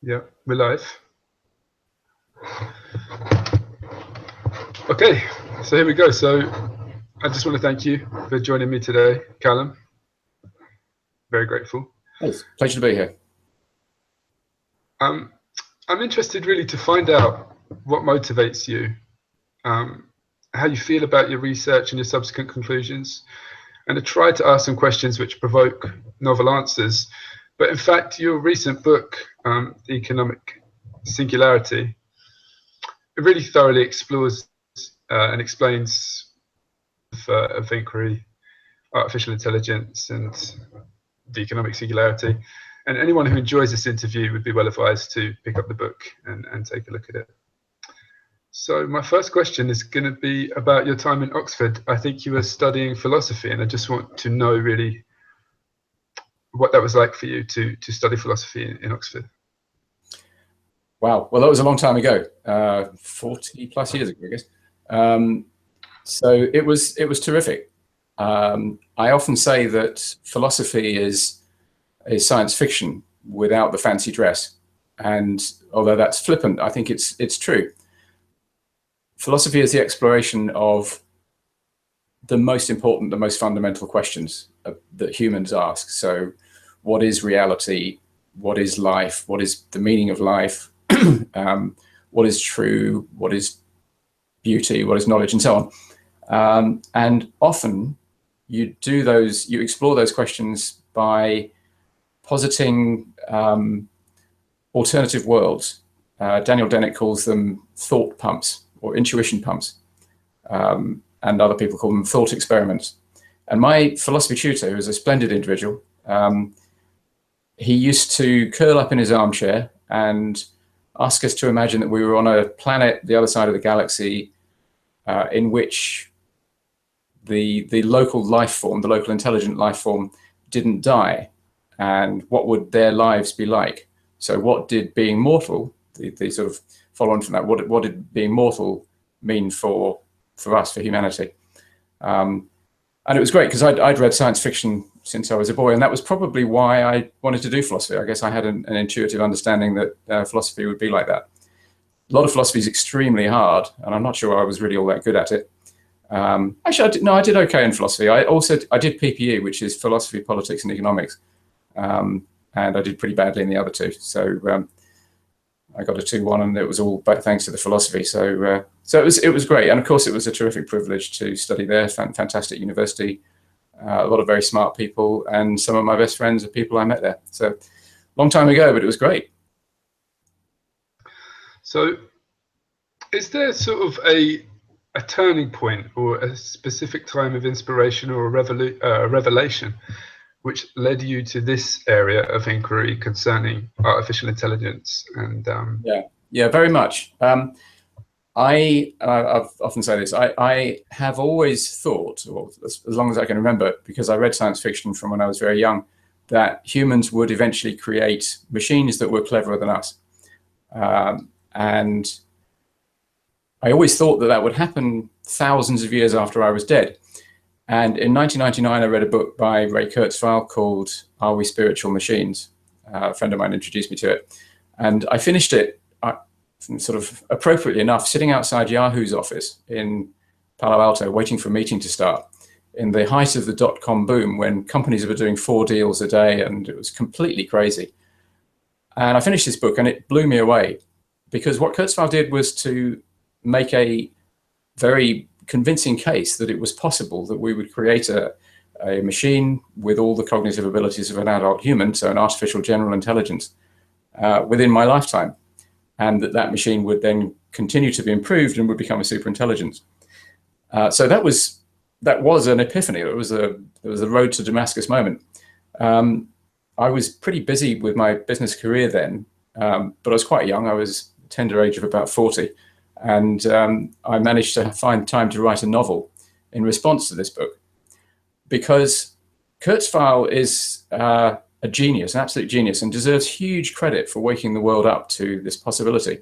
Yeah, we're live. Okay, so here we go. So I just want to thank you for joining me today, Callum. Very grateful. It's a pleasure to be here. I'm interested really to find out what motivates you, how you feel about your research and your subsequent conclusions, and to try to ask some questions which provoke novel answers. But in fact, your recent book, Economic Singularity, it really thoroughly explores and explains of inquiry, artificial intelligence, and the economic singularity. And anyone who enjoys this interview would be well advised to pick up the book and take a look at it. So my first question is going to be about your time in Oxford. I think you were studying philosophy, and I just want to know really what that was like for you to study philosophy in Oxford. Wow, well, that was a long time ago, 40 plus years ago, I guess. So it was terrific. I often say that philosophy is science fiction without the fancy dress, and although that's flippant, I think it's true. Philosophy is the exploration of the most important, the most fundamental questions that humans ask. So, what is reality? What is life? What is the meaning of life? What is true? What is beauty? What is knowledge? And so on. And often you explore those questions by positing alternative worlds. Daniel Dennett calls them thought pumps or intuition pumps, and other people call them thought experiments. And my philosophy tutor, who was a splendid individual, he used to curl up in his armchair and ask us to imagine that we were on a planet the other side of the galaxy, in which the local life form, the local intelligent life form, didn't die, and what would their lives be like? So what did being mortal, the sort of follow on from that, what did being mortal mean for us, for humanity? And it was great because I'd read science fiction since I was a boy, and that was probably why I wanted to do philosophy. I guess I had an intuitive understanding that philosophy would be like that. A lot of philosophy is extremely hard, and I'm not sure I was really all that good at it. Actually, I did okay in philosophy. I did PPE, which is philosophy, politics, and economics, and I did pretty badly in the other two. So I got a 2-1, and it was all thanks to the philosophy. So it was great, and of course it was a terrific privilege to study there. Fantastic university, a lot of very smart people, and some of my best friends are people I met there. So long time ago, but it was great. So is there sort of a turning point or a specific time of inspiration or a revelation which led you to this area of inquiry concerning artificial intelligence? And yeah, very much. I've often said this. I have always thought, or as long as I can remember, because I read science fiction from when I was very young, that humans would eventually create machines that were cleverer than us. And I always thought that would happen thousands of years after I was dead. And in 1999, I read a book by Ray Kurzweil called Are We Spiritual Machines? A friend of mine introduced me to it. And I finished it, sort of appropriately enough, sitting outside Yahoo's office in Palo Alto, waiting for a meeting to start, in the height of the dot-com boom, when companies were doing 4 deals a day, and it was completely crazy. And I finished this book, and it blew me away, because what Kurzweil did was to make a very convincing case that it was possible that we would create a machine with all the cognitive abilities of an adult human, so an artificial general intelligence, within my lifetime, and that machine would then continue to be improved and would become a superintelligence. So that was an epiphany. It was a road to Damascus moment. I was pretty busy with my business career then, but I was quite young. I was tender age of about 40. And I managed to find time to write a novel in response to this book, because Kurzweil is a genius, an absolute genius, and deserves huge credit for waking the world up to this possibility.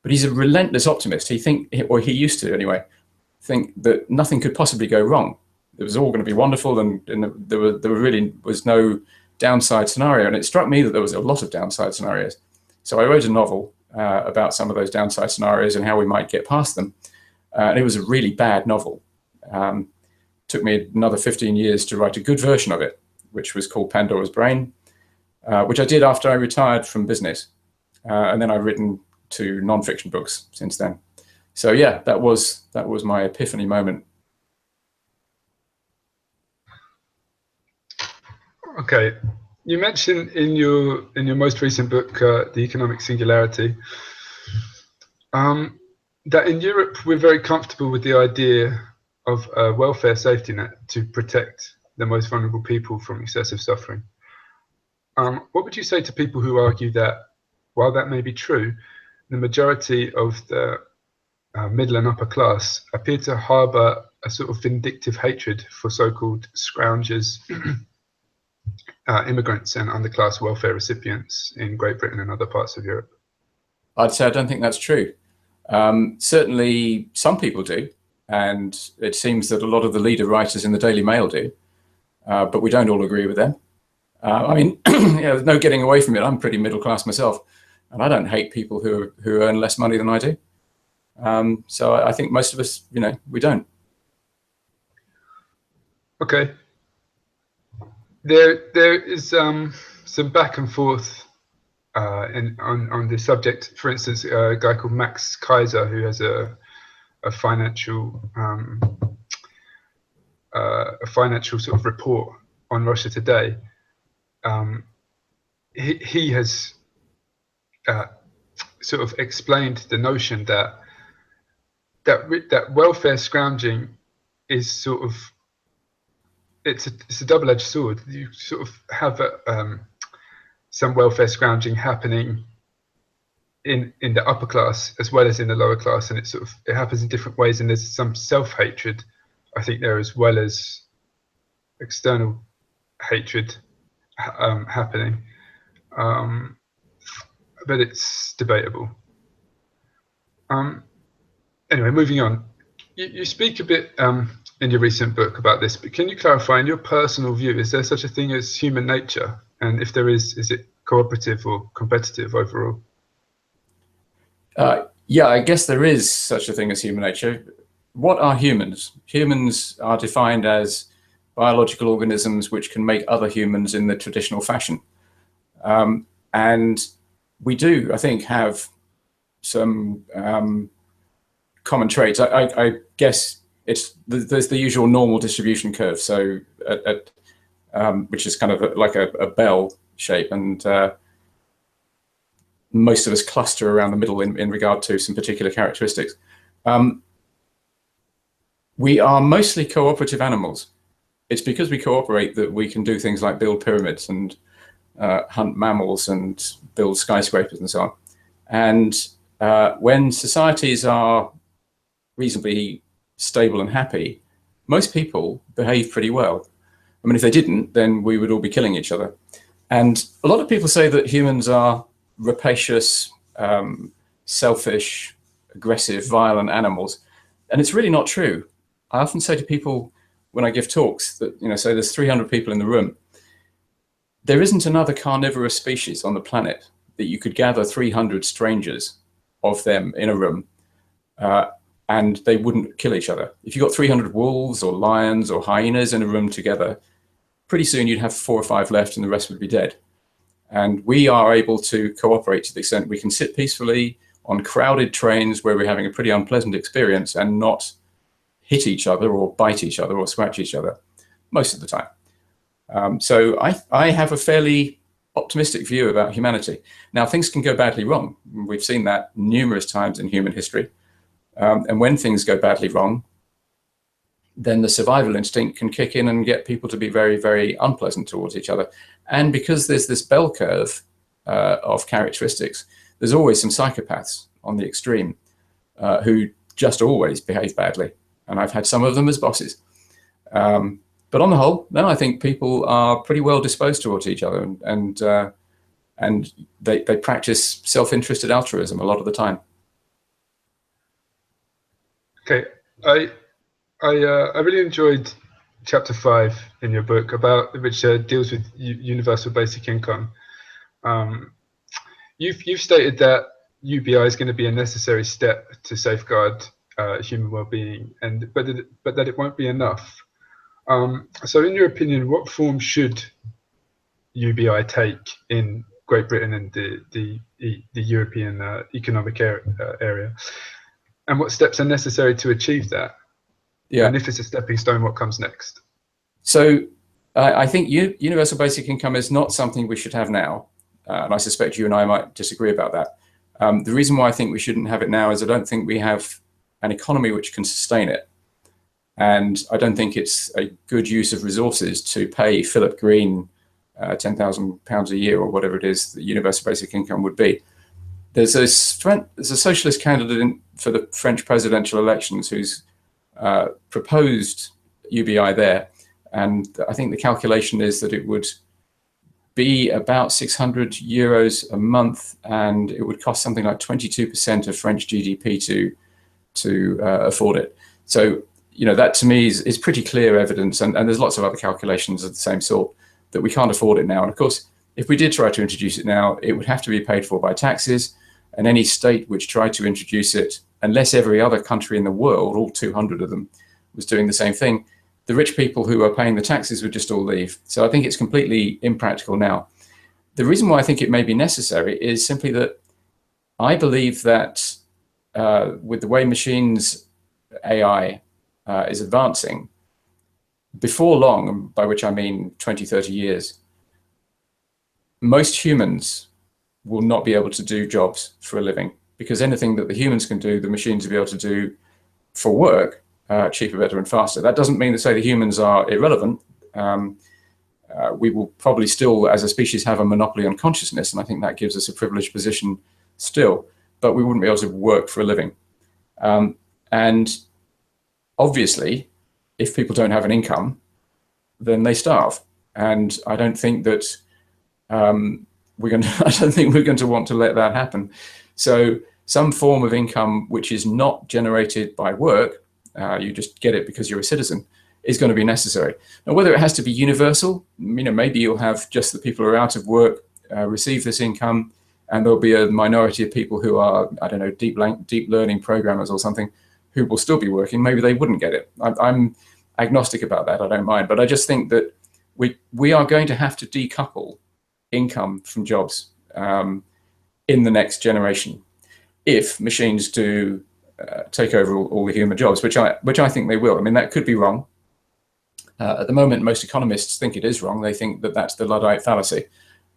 But he's a relentless optimist. He used to anyway, think that nothing could possibly go wrong. It was all going to be wonderful, and there really was no downside scenario. And it struck me that there was a lot of downside scenarios. So I wrote a novel about some of those downside scenarios and how we might get past them. And it was a really bad novel. Took me another 15 years to write a good version of it, which was called Pandora's Brain, which I did after I retired from business. And then I've written 2 non-fiction books since then. So yeah, that was my epiphany moment. Okay, you mentioned in your most recent book, The Economic Singularity, that in Europe we're very comfortable with the idea of a welfare safety net to protect the most vulnerable people from excessive suffering. What would you say to people who argue that, while that may be true, the majority of the middle and upper class appear to harbour a sort of vindictive hatred for so-called scroungers, immigrants and underclass welfare recipients in Great Britain and other parts of Europe? I'd say I don't think that's true. Certainly some people do, and it seems that a lot of the leader writers in the Daily Mail do, but we don't all agree with them. I mean, there's no getting away from it. I'm pretty middle class myself, and I don't hate people who earn less money than I do. So I think most of us, we don't. Okay. There is some back and forth on this subject. For instance, a guy called Max Kaiser, who has a financial sort of report on Russia Today. He has sort of explained the notion that welfare scrounging is sort of it's a double-edged sword. You sort of have some welfare scrounging happening in the upper class as well as in the lower class, and it happens in different ways. And there's some self-hatred, I think, there as well as external hatred happening. But it's debatable. Anyway, moving on. You speak a bit in your recent book about this, but can you clarify, in your personal view, is there such a thing as human nature? And if there is it cooperative or competitive overall? Yeah, I guess there is such a thing as human nature. What are humans? Humans are defined as biological organisms which can make other humans in the traditional fashion. And we do, I think, have some common traits. I guess there's the usual normal distribution curve, so which is kind of like a bell shape, and most of us cluster around the middle in regard to some particular characteristics. We are mostly cooperative animals. It's because we cooperate that we can do things like build pyramids and hunt mammals and build skyscrapers and so on. And when societies are reasonably stable and happy, most people behave pretty well. I mean, if they didn't, then we would all be killing each other. And a lot of people say that humans are rapacious, selfish, aggressive, violent animals. And it's really not true. I often say to people when I give talks that, say there's 300 people in the room, there isn't another carnivorous species on the planet that you could gather 300 strangers of them in a room and they wouldn't kill each other. If you got 300 wolves or lions or hyenas in a room together, pretty soon you'd have 4 or 5 left and the rest would be dead. And we are able to cooperate to the extent we can sit peacefully on crowded trains where we're having a pretty unpleasant experience and not hit each other or bite each other or scratch each other most of the time. So I have a fairly optimistic view about humanity. Now, things can go badly wrong. We've seen that numerous times in human history. And when things go badly wrong, then the survival instinct can kick in and get people to be very, very unpleasant towards each other. And because there's this bell curve of characteristics, there's always some psychopaths on the extreme who just always behave badly. And I've had some of them as bosses. But on the whole, no, I think people are pretty well disposed towards each other, and they practice self-interested altruism a lot of the time. Okay, I really enjoyed chapter 5 in your book which deals with universal basic income. you've stated that UBI is going to be a necessary step to safeguard human well-being, and but that it won't be enough. So, in your opinion, what form should UBI take in Great Britain and the European economic area, and what steps are necessary to achieve that? Yeah. And if it's a stepping stone, what comes next? So I think universal basic income is not something we should have now. And I suspect you and I might disagree about that. The reason why I think we shouldn't have it now is I don't think we have an economy which can sustain it. And I don't think it's a good use of resources to pay Philip Green £10,000 a year or whatever it is that universal basic income would be. There's a socialist candidate for the French presidential elections who's proposed UBI there. And I think the calculation is that it would be about €600 a month, and it would cost something like 22% of French GDP to afford it. So, that to me is pretty clear evidence, and there's lots of other calculations of the same sort, that we can't afford it now. And of course, if we did try to introduce it now, it would have to be paid for by taxes, and any state which tried to introduce it, unless every other country in the world, all 200 of them, was doing the same thing, the rich people who are paying the taxes would just all leave. So I think it's completely impractical now. The reason why I think it may be necessary is simply that I believe that with the way machines, AI, is advancing, before long, and by which I mean 20, 30 years, most humans will not be able to do jobs for a living, because anything that the humans can do, the machines will be able to do for work, cheaper, better, and faster. That doesn't mean to say the humans are irrelevant. We will probably still, as a species, have a monopoly on consciousness, and I think that gives us a privileged position still, but we wouldn't be able to work for a living. And obviously, if people don't have an income, then they starve. And I don't think that I don't think we're going to want to let that happen. So some form of income which is not generated by work, you just get it because you're a citizen, is going to be necessary. Now, whether it has to be universal, maybe you'll have just the people who are out of work receive this income, and there'll be a minority of people who are, I don't know, deep learning programmers or something, who will still be working. Maybe they wouldn't get it. I'm agnostic about that. I don't mind. But I just think that we are going to have to decouple income from jobs in the next generation, if machines do take over all the human jobs, which I think they will. I mean, that could be wrong. At the moment, most economists think it is wrong. They think that that's the Luddite fallacy.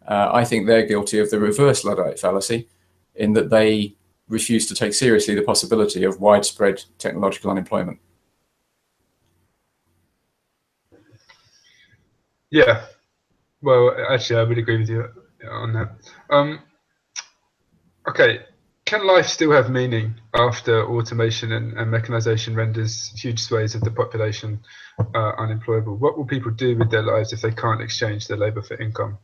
I think they're guilty of the reverse Luddite fallacy, in that they refuse to take seriously the possibility of widespread technological unemployment. Yeah, well, actually, I would agree with you on that. Okay, can life still have meaning after automation and mechanization renders huge swathes of the population unemployable? What will people do with their lives if they can't exchange their labor for income?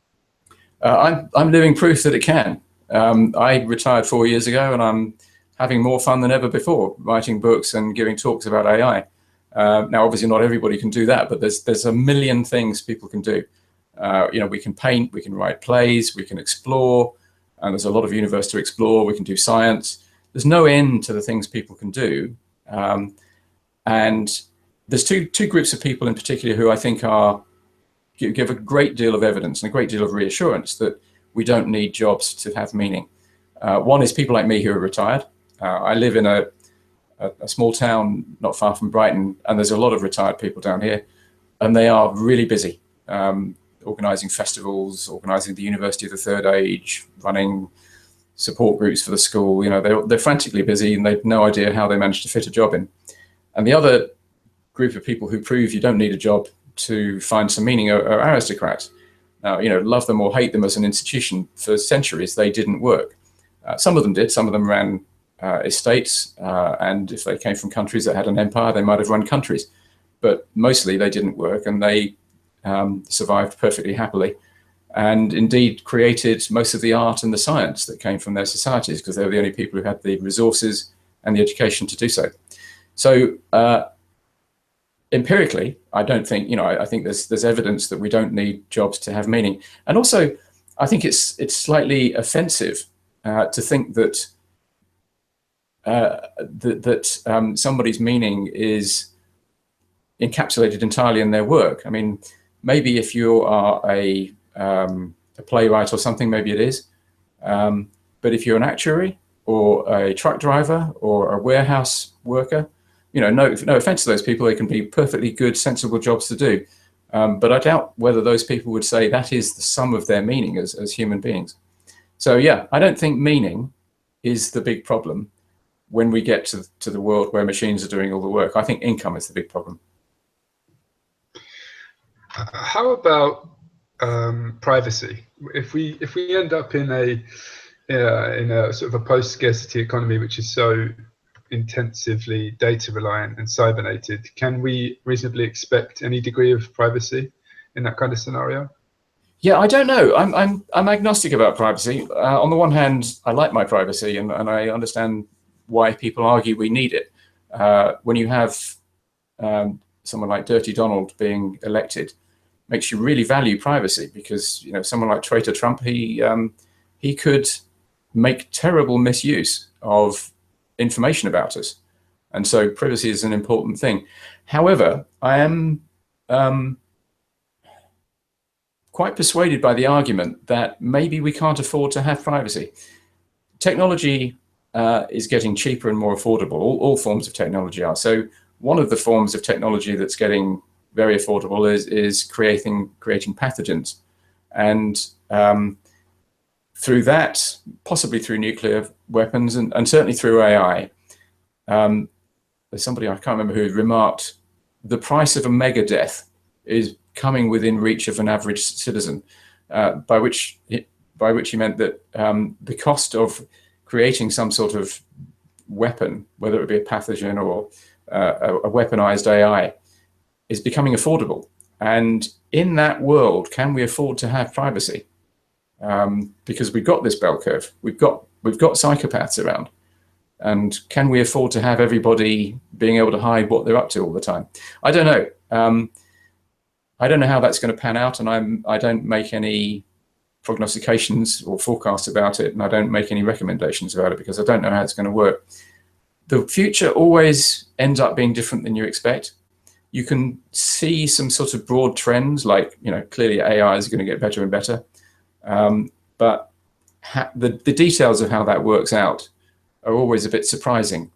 I'm living proof that it can. I retired 4 years ago, and I'm having more fun than ever before, writing books and giving talks about AI. Now, obviously, not everybody can do that, but there's a million things people can do. We can paint, we can write plays, we can explore, and there's a lot of universe to explore. We can do science. There's no end to the things people can do. And there's two groups of people in particular who I think give a great deal of evidence and a great deal of reassurance that we don't need jobs to have meaning. One is people like me who are retired. I live in a small town not far from Brighton, and there's a lot of retired people down here, and they are really busy, organising festivals, organising the University of the Third Age, running support groups for the school. They're frantically busy, and they've no idea how they manage to fit a job in. And the other group of people who prove you don't need a job to find some meaning are aristocrats. Now, love them or hate them as an institution, for centuries they didn't work. Some of them did. Some of them ran estates, and if they came from countries that had an empire, they might have run countries. But mostly they didn't work, and they survived perfectly happily, and indeed created most of the art and the science that came from their societies, because they were the only people who had the resources and the education to do so. So empirically, I don't think, I think there's evidence that we don't need jobs to have meaning. And also, I think it's slightly offensive to think that somebody's meaning is encapsulated entirely in their work. I mean, maybe if you are a playwright or something, maybe it is. But if you're an actuary or a truck driver or a warehouse worker, you know, no offense to those people, they can be perfectly good, sensible jobs to do. But I doubt whether those people would say that is the sum of their meaning as human beings. So yeah, I don't think meaning is the big problem when we get to the world where machines are doing all the work. I think income is the big problem. How about privacy? If we end up in a sort of a post-scarcity economy, which is so intensively data reliant and cybernated, can we reasonably expect any degree of privacy in that kind of scenario? Yeah, I don't know. I'm agnostic about privacy. On the one hand, I like my privacy, and I understand why people argue we need it. When you have someone like Dirty Donald being elected, makes you really value privacy, because you know someone like Traitor Trump, he could make terrible misuse of information about us, and so privacy is an important thing. However, I am quite persuaded by the argument that maybe we can't afford to have privacy. Technology is getting cheaper and more affordable. All forms of technology are. So one of the forms of technology that's getting very affordable is creating pathogens, and through that, possibly through nuclear weapons, and certainly through AI. There's somebody, I can't remember who, remarked the price of a mega death is coming within reach of an average citizen, by which he meant that the cost of creating some sort of weapon, whether it be a pathogen or a weaponized AI, is becoming affordable. And in that world, can we afford to have privacy? Because we've got this bell curve, we've got psychopaths around, and can we afford to have everybody being able to hide what they're up to all the time? I don't know. I don't know how that's going to pan out, and I don't make any prognostications or forecasts about it, and I don't make any recommendations about it because I don't know how it's going to work. The future always ends up being different than you expect. You can see some sort of broad trends, like, you know, clearly AI is going to get better and better, but the details of how that works out are always a bit surprising.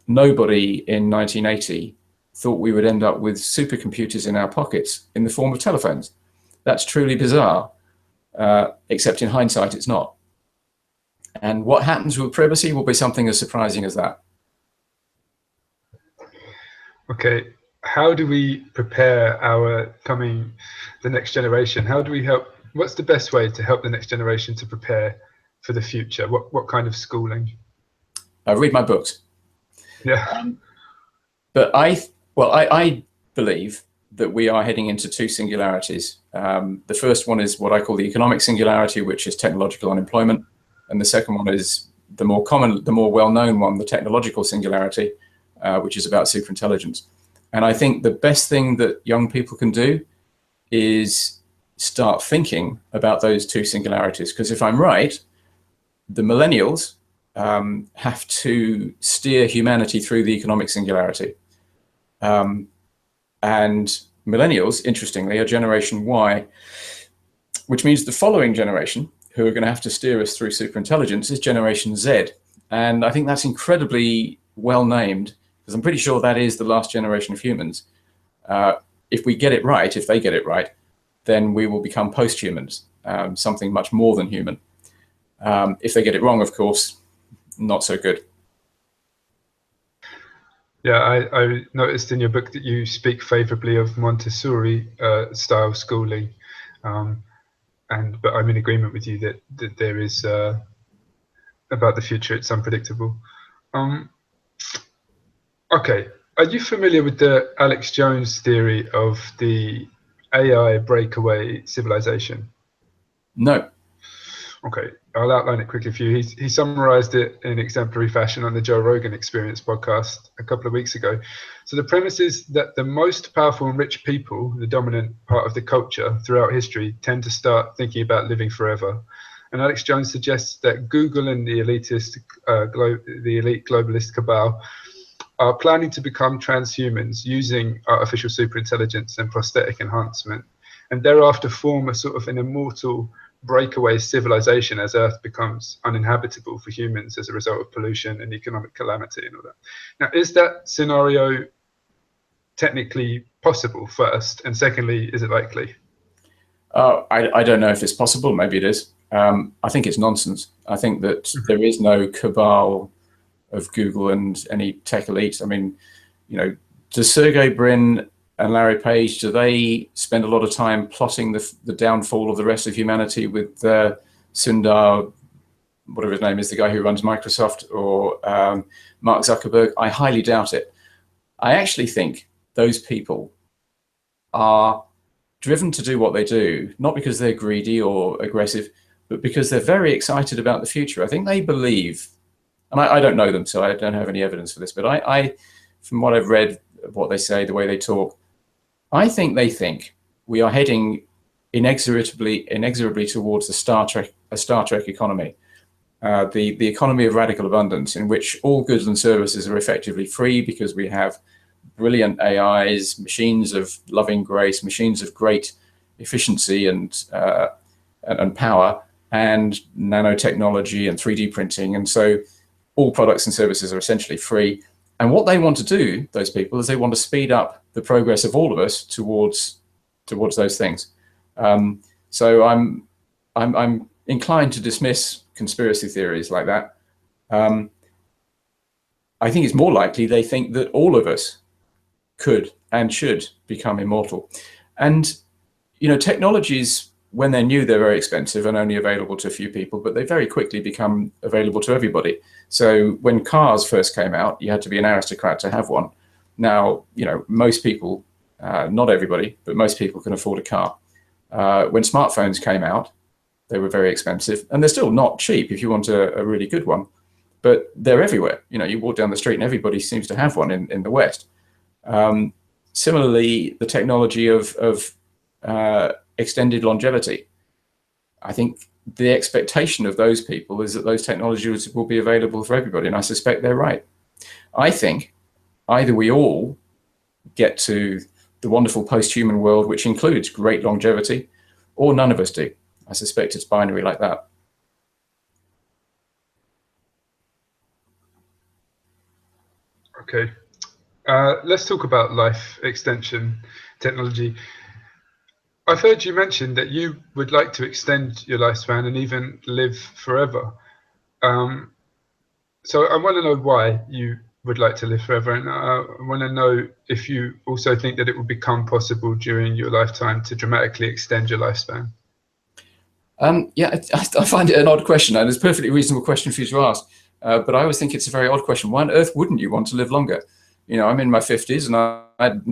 Nobody in 1980 thought we would end up with supercomputers in our pockets in the form of telephones. That's truly bizarre, except in hindsight, it's not. And what happens with privacy will be something as surprising as that. Okay, how do we prepare the next generation? How do we help? What's the best way to help the next generation to prepare for the future? What kind of schooling? Read my books. Yeah. But I believe that we are heading into two singularities. The first one is what I call the economic singularity, which is technological unemployment. And the second one is the more common, the more well-known one, the technological singularity, which is about superintelligence. And I think the best thing that young people can do is start thinking about those two singularities. Because if I'm right, the millennials have to steer humanity through the economic singularity. And millennials, interestingly, are Generation Y, which means the following generation, who are going to have to steer us through superintelligence, is Generation Z. And I think that's incredibly well named, because I'm pretty sure that is the last generation of humans. If we get it right, if they get it right, then we will become post-humans, something much more than human. If they get it wrong, of course, not so good. Yeah, I noticed in your book that you speak favorably of Montessori style schooling, but I'm in agreement with you that there is about the future, it's unpredictable. Okay, are you familiar with the Alex Jones theory of the AI breakaway civilization? No. Okay, I'll outline it quickly for you. He summarized it in exemplary fashion on the Joe Rogan Experience podcast a couple of weeks ago. So the premise is that the most powerful and rich people, the dominant part of the culture throughout history, tend to start thinking about living forever. And Alex Jones suggests that Google and the elite globalist cabal are planning to become transhumans using artificial superintelligence and prosthetic enhancement, and thereafter form a sort of an immortal breakaway civilization as Earth becomes uninhabitable for humans as a result of pollution and economic calamity and all that. Now, is that scenario technically possible, first? And secondly, is it likely? I don't know if it's possible. Maybe it is. I think it's nonsense. I think that there is no cabal of Google and any tech elites. I mean, does Sergey Brin and Larry Page, do they spend a lot of time plotting the downfall of the rest of humanity with Sundar, whatever his name is, the guy who runs Microsoft, or Mark Zuckerberg? I highly doubt it. I actually think those people are driven to do what they do, not because they're greedy or aggressive, but because they're very excited about the future. I think they believe, and I don't know them, so I don't have any evidence for this, but I from what I've read, what they say, the way they talk, I think they think we are heading inexorably towards a Star Trek economy, the economy of radical abundance, in which all goods and services are effectively free because we have brilliant AIs, machines of loving grace, machines of great efficiency and power, and nanotechnology and 3D printing, and so all products and services are essentially free. And what they want to do, those people, is they want to speed up the progress of all of us towards those things. So I'm inclined to dismiss conspiracy theories like that. I think it's more likely they think that all of us could and should become immortal. And technologies, when they're new, they're very expensive and only available to a few people, but they very quickly become available to everybody. So when cars first came out, you had to be an aristocrat to have one. Now, most people, not everybody, but most people can afford a car. When smartphones came out, they were very expensive, and they're still not cheap if you want a really good one, but they're everywhere. You walk down the street and everybody seems to have one in the West. Similarly, the technology of extended longevity. I think the expectation of those people is that those technologies will be available for everybody, and I suspect they're right. I think either we all get to the wonderful post-human world, which includes great longevity, or none of us do. I suspect it's binary like that. Okay. Let's talk about life extension technology. I've heard you mention that you would like to extend your lifespan and even live forever. So I want to know why you would like to live forever, and I want to know if you also think that it will become possible during your lifetime to dramatically extend your lifespan. Yeah, I find it an odd question, and it's a perfectly reasonable question for you to ask. But I always think it's a very odd question. Why on earth wouldn't you want to live longer? I'm in my 50s, and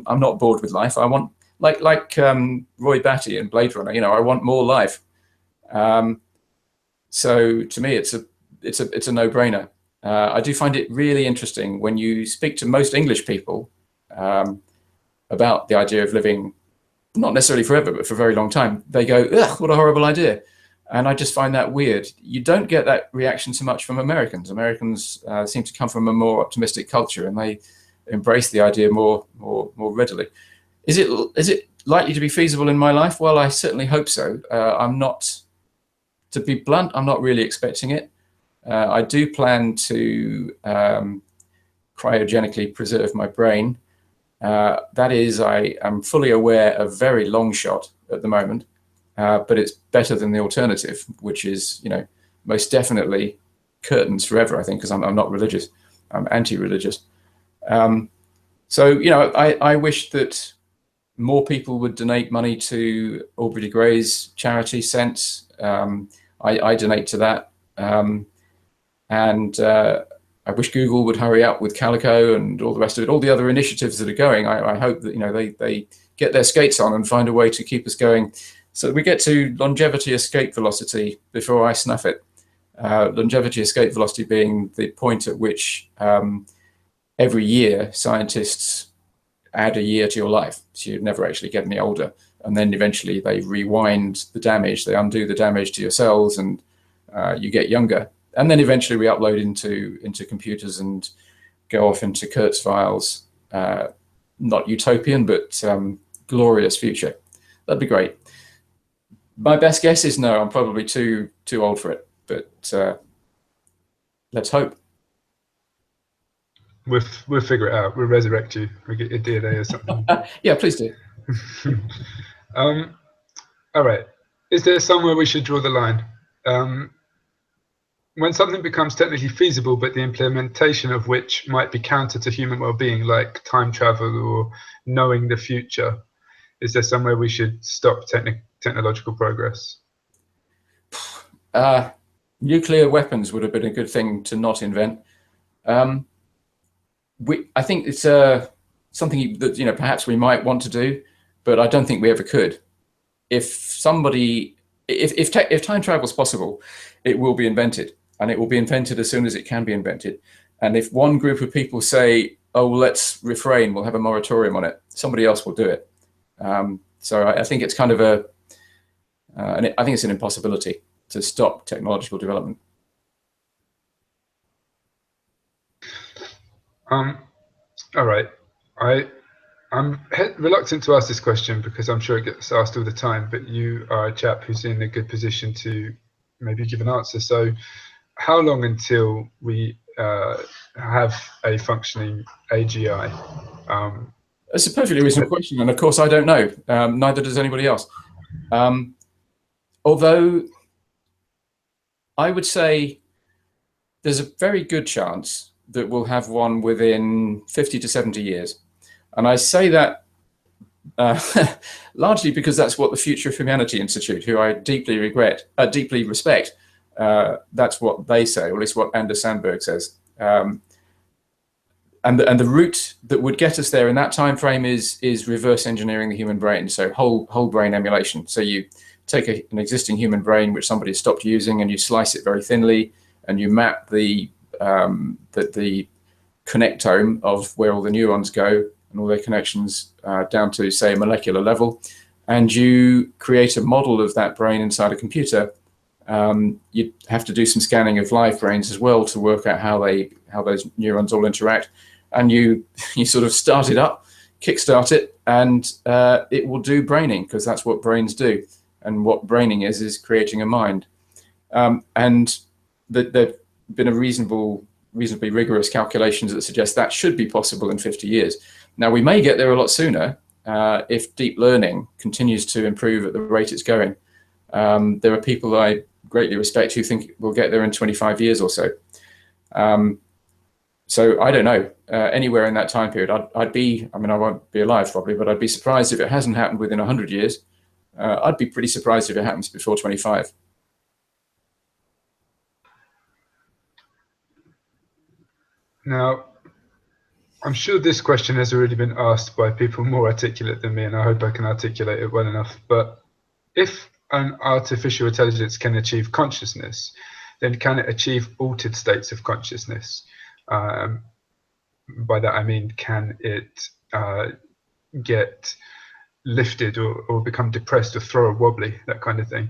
I'm not bored with life. I want, like Roy Batty in Blade Runner. I want more life. So to me, it's a no-brainer. I do find it really interesting when you speak to most English people about the idea of living, not necessarily forever, but for a very long time. They go, "Ugh, what a horrible idea." And I just find that weird. You don't get that reaction so much from Americans. Americans seem to come from a more optimistic culture, and they embrace the idea more readily. Is it likely to be feasible in my life? Well, I certainly hope so. I'm not, to be blunt, I'm not really expecting it. I do plan to cryogenically preserve my brain. That is, I am fully aware of very long shot at the moment. But it's better than the alternative, which is, most definitely curtains forever, I think, because I'm not religious. I'm anti-religious. So, I wish that more people would donate money to Aubrey de Grey's charity, Sense. I donate to that. And I wish Google would hurry up with Calico and all the rest of it, all the other initiatives that are going. I hope that, they get their skates on and find a way to keep us going. So we get to longevity escape velocity before I snuff it. Longevity escape velocity being the point at which every year scientists add a year to your life. So you'd never actually get any older. And then eventually they rewind the damage, they undo the damage to your cells, and you get younger. And then eventually we upload into computers and go off into Kurzweil's not utopian, but glorious future. That'd be great. My best guess is no, I'm probably too old for it, but let's hope. We'll figure it out. We'll resurrect you. We'll get your DNA or something. Yeah, please do. All right. Is there somewhere we should draw the line? When something becomes technically feasible, but the implementation of which might be counter to human well-being, like time travel or knowing the future, is there somewhere we should stop technological progress? Nuclear weapons would have been a good thing to not invent. I think it's something that perhaps we might want to do, but I don't think we ever could. If time travel is possible, it will be invented, and it will be invented as soon as it can be invented. And if one group of people say, "Oh, well, let's refrain, we'll have a moratorium on it," somebody else will do it. So I think it's kind of I think it's an impossibility to stop technological development. All right. I'm reluctant to ask this question because I'm sure it gets asked all the time, but you are a chap who's in a good position to maybe give an answer. So how long until we have a functioning a.g.i? It's a perfectly reasonable question, and of course I don't know. Neither does anybody else. Although I would say there's a very good chance that we'll have one within 50 to 70 years. And I say that largely because that's what the Future of Humanity Institute, who I deeply respect, that's what they say, or at least what Anders Sandberg says. And the route that would get us there in that time frame is reverse engineering the human brain, so whole brain emulation. So you take an existing human brain which somebody stopped using, and you slice it very thinly, and you map the connectome of where all the neurons go and all their connections down to, say, a molecular level, and you create a model of that brain inside a computer. You have to do some scanning of live brains as well to work out how those neurons all interact, and you sort of start it up, kickstart it, and it will do braining, because that's what brains do. And what braining is creating a mind. And there've been a reasonably rigorous calculations that suggest that should be possible in 50 years. Now, we may get there a lot sooner if deep learning continues to improve at the rate it's going. There are people that I greatly respect who think we'll get there in 25 years or so. So I don't know, anywhere in that time period. I won't be alive probably, but I'd be surprised if it hasn't happened within 100 years. I'd be pretty surprised if it happens before 25. Now, I'm sure this question has already been asked by people more articulate than me, and I hope I can articulate it well enough. But if an artificial intelligence can achieve consciousness, then can it achieve altered states of consciousness? By that I mean, can it get lifted or become depressed or throw a wobbly, that kind of thing?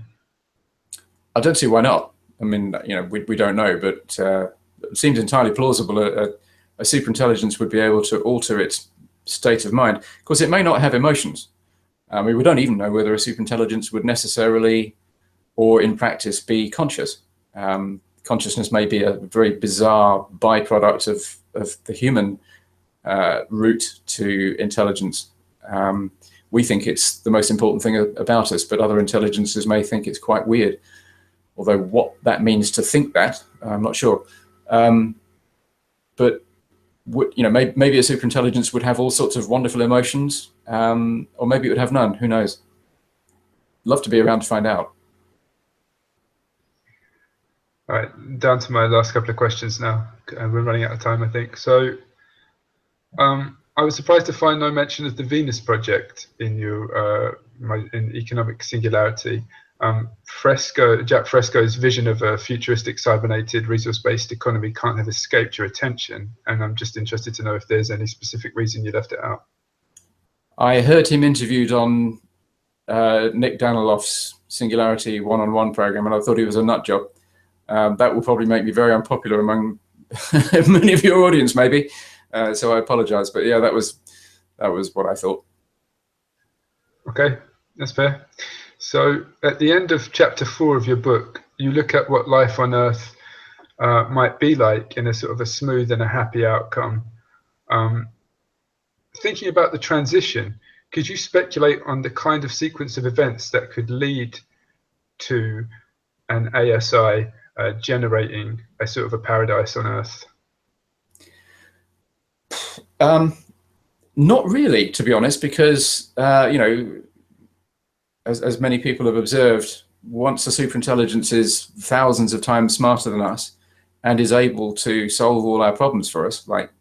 I don't see why not. I mean, we don't know, but it seems entirely plausible a superintelligence would be able to alter its state of mind. Of course, it may not have emotions. We don't even know whether a superintelligence would necessarily, or in practice, be conscious. Consciousness may be a very bizarre byproduct of the human route to intelligence. We think it's the most important thing about us, but other intelligences may think it's quite weird. Although what that means to think that, I'm not sure. But maybe a superintelligence would have all sorts of wonderful emotions, or maybe it would have none. Who knows? Love to be around to find out. All right, down to my last couple of questions now. We're running out of time, I think. So I was surprised to find no mention of the Venus project in your in Economic Singularity. Jack Fresco's vision of a futuristic cybernated resource-based economy can't have escaped your attention, and I'm just interested to know if there's any specific reason you left it out. I heard him interviewed on Nick Daniloff's Singularity one-on-one program, and I thought he was a nut job. That will probably make me very unpopular among many of your audience, maybe. So I apologize, but yeah, that was what I thought. Okay, that's fair. So at the end of chapter 4 of your book, you look at what life on Earth might be like in a sort of a smooth and a happy outcome. Thinking about the transition, could you speculate on the kind of sequence of events that could lead to an a.s.i. Generating a sort of a paradise on Earth? Not really, to be honest, because you know, as many people have observed, once a superintelligence is thousands of times smarter than us and is able to solve all our problems for us, like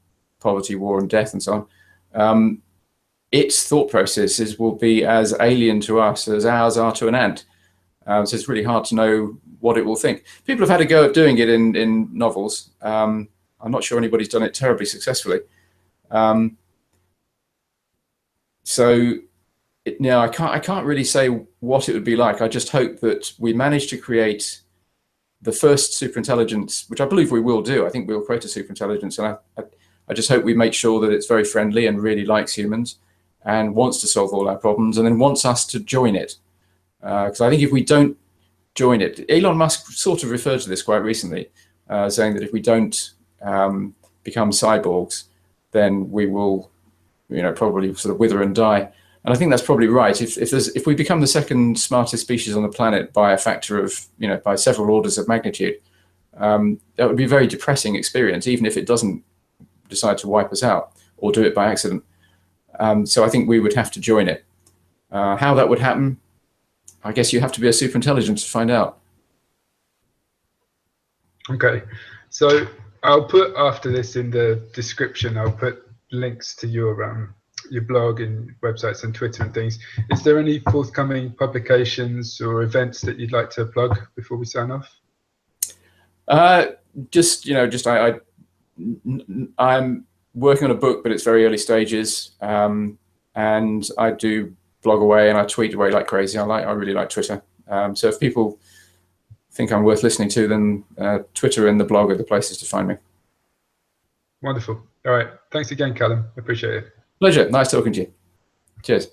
poverty, war, and death, and so on, its thought processes will be as alien to us as ours are to an ant. So it's really hard to know what it will think. People have had a go at doing it in novels. I'm not sure anybody's done it terribly successfully. So now I can't really say what it would be like. I just hope that we manage to create the first superintelligence, which I believe we will do. I think we'll create a superintelligence, and I just hope we make sure that it's very friendly and really likes humans and wants to solve all our problems, and then wants us to join it. Because I think if we don't join it, Elon Musk sort of referred to this quite recently, saying that if we don't become cyborgs, then we will, you know, probably sort of wither and die. And I think that's probably right. If we become the second smartest species on the planet by a factor of, you know, by several orders of magnitude, that would be a very depressing experience, even if it doesn't decide to wipe us out or do it by accident. So I think we would have to join it. How that would happen, I guess you have to be a superintelligence to find out. Okay, so I'll put after this in the description, I'll put links to your blog and websites and Twitter and things. Is there any forthcoming publications or events that you'd like to plug before we sign off? I'm working on a book, but it's very early stages, and I do blog away and I tweet away like crazy. I really like Twitter. So if people think I'm worth listening to, then Twitter and the blog are the places to find me. Wonderful. All right. Thanks again, Calum. Appreciate it. Pleasure. Nice talking to you. Cheers.